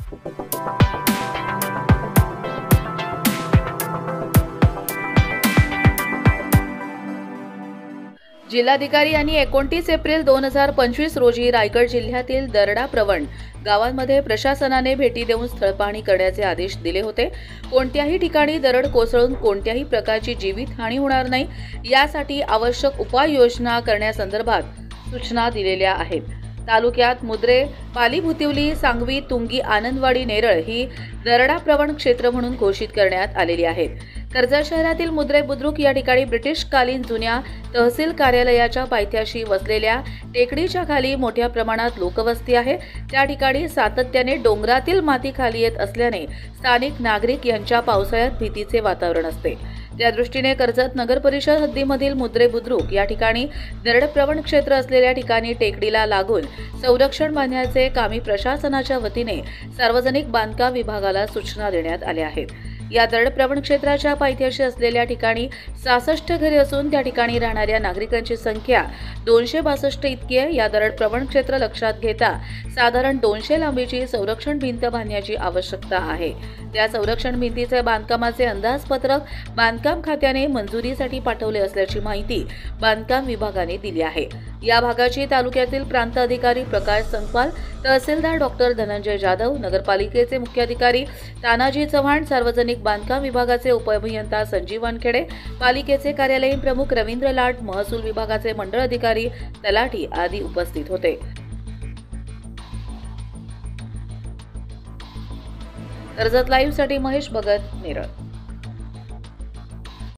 जिल्हाधिकारी यांनी 29 एप्रिल 2025 रोजी रायगड जिल्ह्यातील दरडा प्रवण गावांमध्ये प्रशासनाने भेटी देऊन स्थळ पाहणी करण्याचे आदेश दिले होते। कोणत्याही ठिकाणी दरड कोसळून कोणत्याही प्रकारची जीवितहानी होणार नाही यासाठी आवश्यक उपाययोजना करण्यासंदर्भात सूचना दिलेल्या आहेत। तालुक्यात मुद्रे, पाली, भुतिवली, सांगवी, तुंगी, आनंदवाडी, नेरळ ही दरडा प्रवण क्षेत्र म्हणून घोषित करण्यात आलेली आहेत। कर्जत शहरातील मुद्रे बुद्रुक या ठिकाणी ब्रिटिशकालीन जुन्या तहसील कार्यालयाच्या पायथ्याशी वसलेल्या टेकडीच्या खाली मोठ्या प्रमाणात लोकवस्ती आहे। त्या ठिकाणी सातत्याने डोंगरातील माती खाली येत असल्याने स्थानिक नागरिक यांच्या पावसाळ्यात भीतीचे वातावरण असते। त्या दृष्टीने कर्जत नगर परिषद हद्दीमधील मुद्रे बुद्रुक या ठिकाणी दरड प्रवण क्षेत्र असलेल्या ठिकाणी टेकडीला लागून संरक्षण बांधण्याचे कामी प्रशासनाच्या वतीने सार्वजनिक बांधकाम विभागाला सूचना देण्यात आल्या आहेत। या दरड प्रवण क्षेत्राच्या पायथ्याशी असलेल्या ठिकाणी 66 घरे असून त्या ठिकाणी राहणाऱ्या नागरिकांची संख्या 262 इतकी आहे। या दरड प्रवण क्षेत्र लक्षात घेता साधारण 200 लांबीची संरक्षण भिंत बांधण्याची आवश्यकता आहे। त्या संरक्षण भिंतीचे बांधकामाचे अंदाजपत्रक बांधकाम खात्याने मंजुरीसाठी पाठवले असल्याची माहिती बांधकाम विभागाने दिली आहे। या भागाची तालुक्यातील प्रांत अधिकारी प्रकाश संकपाल, तहसीलदार डॉक्टर धनंजय जाधव, नगरपालिकेचे मुख्याधिकारी तानाजी चव्हाण, सार्वजनिक बांधकाम विभागाचे उपअभियंता संजीव वानखेडे, पालिकेचे कार्यालयीन प्रमुख रवींद्र लाड, महसूल विभागाचे मंडळ अधिकारी, तलाठी आदी उपस्थित होते। कर्जत लाईव्ह साठी महेश भगत, नेरळ।